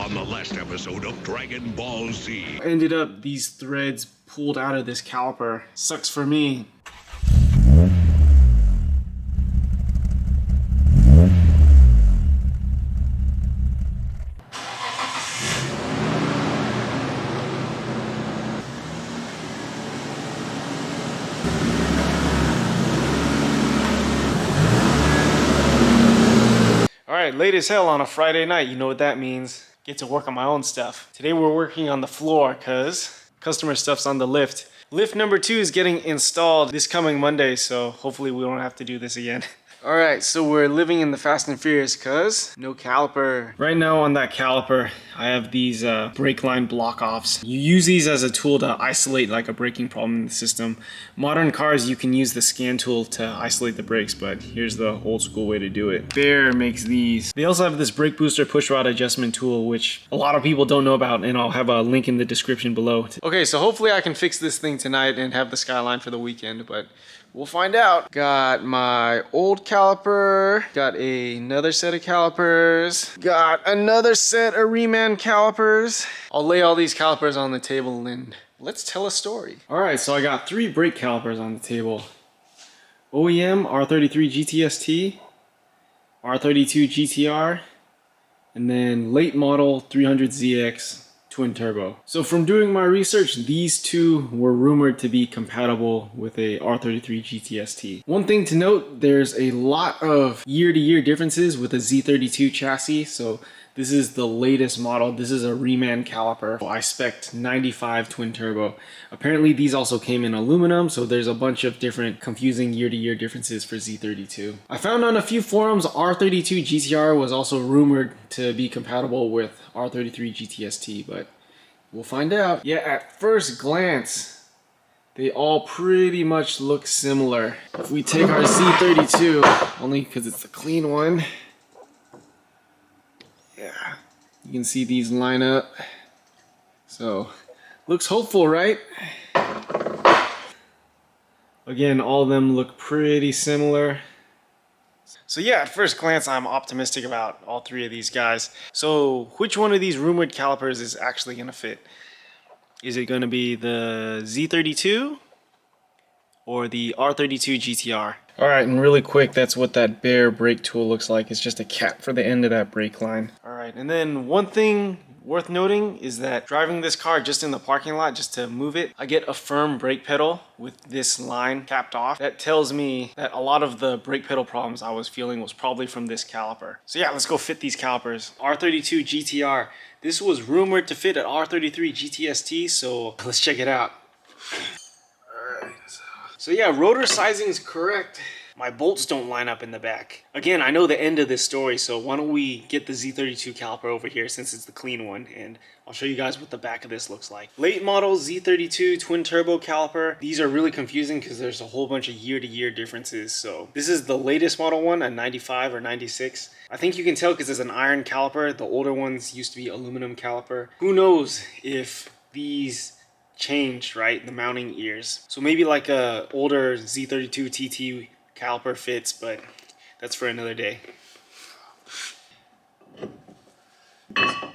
on the last episode of Dragon Ball Z. Ended up these threads pulled out of this caliper. Sucks for me. Alright, late as hell on a Friday night, you know what that means. Get to work on my own stuff. Today we're working on the floor because customer stuff's on the lift. Lift number 2 is getting installed this coming Monday, so hopefully we don't have to do this again. Alright, so we're living in the Fast and Furious because no caliper. Right now on that caliper, I have these brake line block offs. You use these as a tool to isolate like a braking problem in the system. Modern cars, you can use the scan tool to isolate the brakes, but here's the old school way to do it. Bear makes these. They also have this brake booster push rod adjustment tool, which a lot of people don't know about, and I'll have a link in the description below. Okay, so hopefully I can fix this thing tonight and have the Skyline for the weekend, but we'll find out. Got my old caliper, got another set of calipers, got another set of reman calipers. I'll lay all these calipers on the table and let's tell a story. Alright, so I got 3 brake calipers on the table. OEM R33 GTST, R32 GTR, and then late model 300ZX twin turbo. So from doing my research, these two were rumored to be compatible with a R33 GTST. One thing to note, there's a lot of year-to-year differences with a Z32 chassis. So this is the latest model. This is a reman caliper. I spec'd 95 twin turbo. Apparently these also came in aluminum, so there's a bunch of different confusing year-to-year differences for Z32. I found on a few forums R32 GTR was also rumored to be compatible with R33 GTST, but we'll find out. Yeah, at first glance, they all pretty much look similar. If we take our Z32, only because it's the clean one, yeah, you can see these line up. So, looks hopeful, right? Again, all of them look pretty similar. So yeah, at first glance, I'm optimistic about all 3 of these guys. So which one of these rumored calipers is actually going to fit? Is it going to be the Z32 or the R32 GTR? Alright, and really quick, that's what that Bear brake tool looks like. It's just a cap for the end of that brake line. Alright, and then one thing worth noting is that driving this car just in the parking lot, just to move it, I get a firm brake pedal with this line capped off. That tells me that a lot of the brake pedal problems I was feeling was probably from this caliper. So yeah, let's go fit these calipers. R32 GTR. This was rumored to fit at R33 GTST, so let's check it out. Alright. So yeah, rotor sizing is correct. My bolts don't line up in the back. Again, I know the end of this story, so why don't we get the Z32 caliper over here since it's the clean one, and I'll show you guys what the back of this looks like. Late model Z32 twin turbo caliper. These are really confusing because there's a whole bunch of year-to-year differences. So this is the latest model one, a 95 or 96. I think you can tell because it's an iron caliper. The older ones used to be aluminum caliper. Who knows if these changed, right? The mounting ears. So maybe like a older Z32 TT caliper fits, but that's for another day.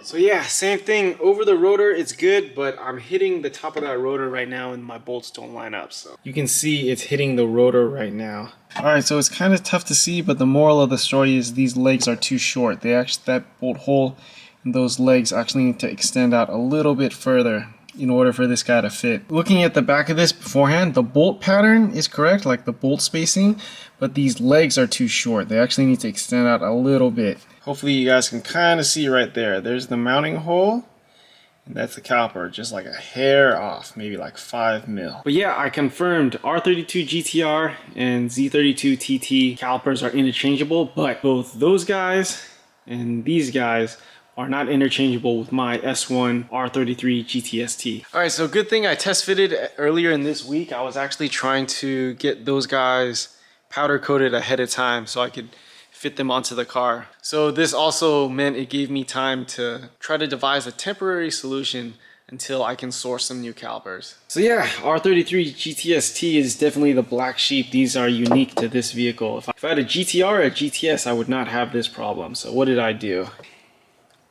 So yeah, same thing over the rotor, it's good, but I'm hitting the top of that rotor right now and my bolts don't line up. So you can see it's hitting the rotor right now. Alright, so it's kind of tough to see, but the moral of the story is these legs are too short. That bolt hole and those legs actually need to extend out a little bit further in order for this guy to fit. Looking at the back of this beforehand, the bolt pattern is correct, like the bolt spacing, but these legs are too short. They actually need to extend out a little bit. Hopefully you guys can kind of see right there. There's the mounting hole, and that's the caliper, just like a hair off, maybe like 5 mil. But yeah, I confirmed R32 GTR and Z32 TT calipers are interchangeable, but both those guys and these guys are not interchangeable with my S1 R33 GTST. Alright, so good thing I test fitted earlier in this week. I was actually trying to get those guys powder coated ahead of time so I could fit them onto the car. So this also meant it gave me time to try to devise a temporary solution until I can source some new calipers. So yeah, R33 GTST is definitely the black sheep. These are unique to this vehicle. If I had a GTR or a GTS, I would not have this problem. So what did I do?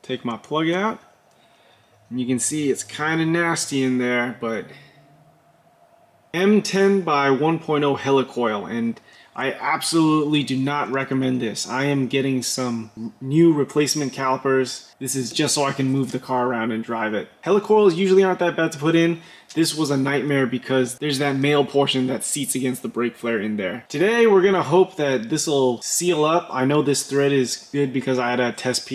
Take my plug out, And you can see it's kind of nasty in there, but M10 by 1.0 helicoil, and I absolutely do not recommend this. I am getting some new replacement calipers. This is just so I can move the car around and drive it. Helicoils usually aren't that bad to put in. This was a nightmare because there's that male portion that seats against the brake flare in there. Today we're gonna hope that this will seal up. I know this thread is good because I had a test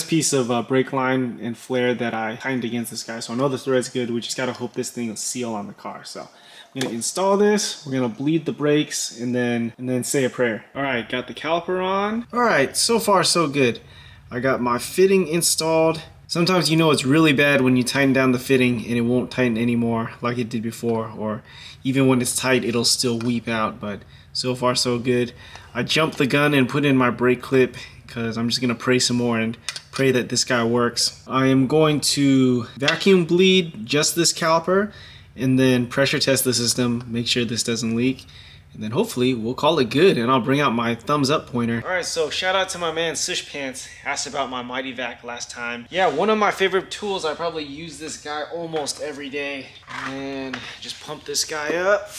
piece of brake line and flare that I tightened against this guy, so I know the thread's good. We just gotta hope this thing will seal on the car. So I'm gonna install this, we're gonna bleed the brakes, and then say a prayer. All right, got the caliper on. All right, so far so good. I got my fitting installed. Sometimes you know it's really bad when you tighten down the fitting and it won't tighten anymore like it did before, or even when it's tight it'll still weep out, but so far so good. I jumped the gun and put in my brake clip because I'm just gonna pray some more and pray that this guy works. I am going to vacuum bleed just this caliper and then pressure test the system, make sure this doesn't leak, and then hopefully we'll call it good and I'll bring out my thumbs up pointer. Alright, so shout out to my man Sush Pants. Asked about my Mighty Vac last time. Yeah, one of my favorite tools. I probably use this guy almost every day. And just pump this guy up.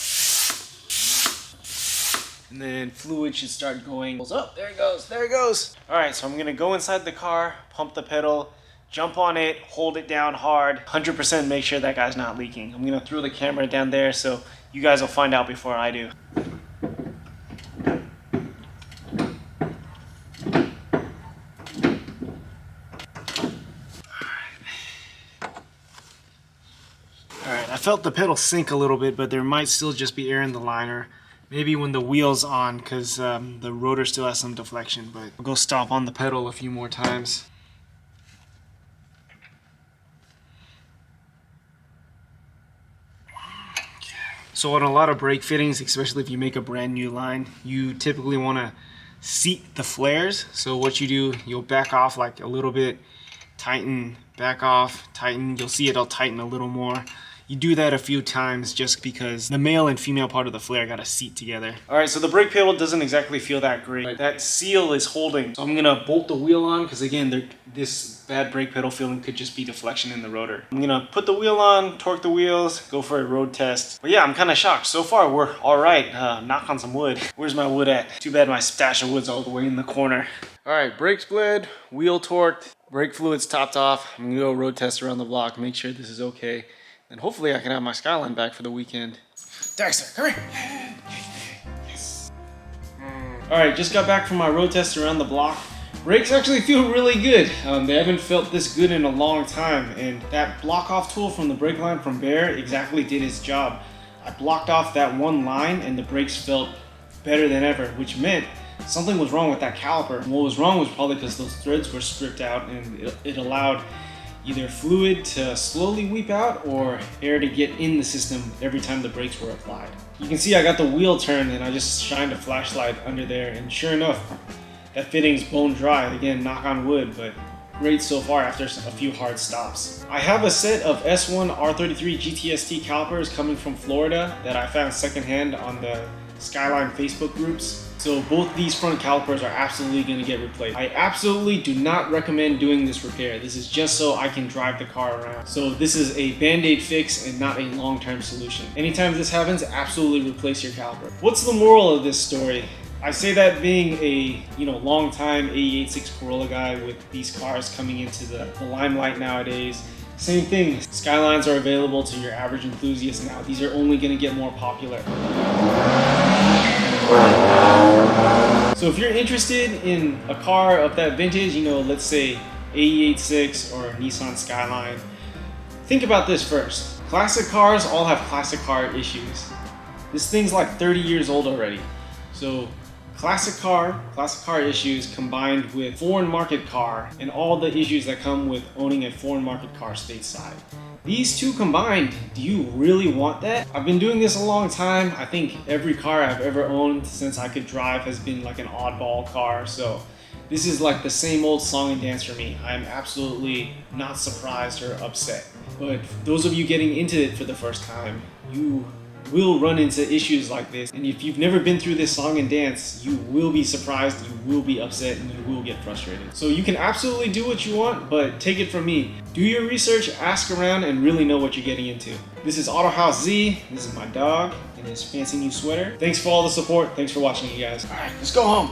And then fluid should start going. Oh, there it goes, there it goes. Alright, so I'm gonna go inside the car, pump the pedal, jump on it, hold it down hard, 100% make sure that guy's not leaking. I'm gonna throw the camera down there so you guys will find out before I do. Alright, I felt the pedal sink a little bit, but there might still just be air in the liner. Maybe when the wheel's on, because the rotor still has some deflection, but I'll go stomp on the pedal a few more times. So on a lot of brake fittings, especially if you make a brand new line, you typically want to seat the flares. So what you do, you'll back off like a little bit, tighten, back off, tighten. You'll see it'll tighten a little more. You do that a few times just because the male and female part of the flare got to seat together. All right, so the brake pedal doesn't exactly feel that great. That seal is holding. So I'm gonna bolt the wheel on because again, this bad brake pedal feeling could just be deflection in the rotor. I'm gonna put the wheel on, torque the wheels, go for a road test. But yeah, I'm kind of shocked. So far, we're all right. Knock on some wood. Where's my wood at? Too bad my stash of wood's all the way in the corner. All right, brakes bled, wheel torqued, brake fluids topped off. I'm gonna go road test around the block, make sure this is okay. And hopefully I can have my Skyline back for the weekend. Dexter, come here. Yes. All right, just got back from my road test around the block. Brakes actually feel really good. They haven't felt this good in a long time. And that block off tool from the brake line from Bear exactly did its job. I blocked off that one line and the brakes felt better than ever, which meant something was wrong with that caliper. And what was wrong was probably because those threads were stripped out and it allowed either fluid to slowly weep out or air to get in the system every time the brakes were applied. You can see I got the wheel turned and I just shined a flashlight under there, and sure enough, that fitting's bone dry. Again, knock on wood, but great so far after a few hard stops. I have a set of S1 R33 GTST calipers coming from Florida that I found secondhand on the Skyline Facebook groups. So both these front calipers are absolutely going to get replaced. I absolutely do not recommend doing this repair. This is just so I can drive the car around. So this is a band-aid fix and not a long-term solution. Anytime this happens, absolutely replace your caliper. What's the moral of this story? I say that being a long-time AE86 Corolla guy with these cars coming into the limelight nowadays. Same thing, Skylines are available to your average enthusiast now. These are only going to get more popular. So if you're interested in a car of that vintage, let's say AE86 or Nissan Skyline, think about this first. Classic cars all have classic car issues. This thing's like 30 years old already. So classic car issues combined with foreign market car and all the issues that come with owning a foreign market car stateside. These two combined, do you really want that? I've been doing this a long time. I think every car I've ever owned since I could drive has been like an oddball car. So this is like the same old song and dance for me. I'm absolutely not surprised or upset. But those of you getting into it for the first time, you will run into issues like this. And if you've never been through this song and dance, you will be surprised, you will be upset, and you will get frustrated. So you can absolutely do what you want, but take it from me. Do your research, ask around, and really know what you're getting into. This is Autohaus Z. This is my dog and his fancy new sweater. Thanks for all the support. Thanks for watching, you guys. All right, let's go home.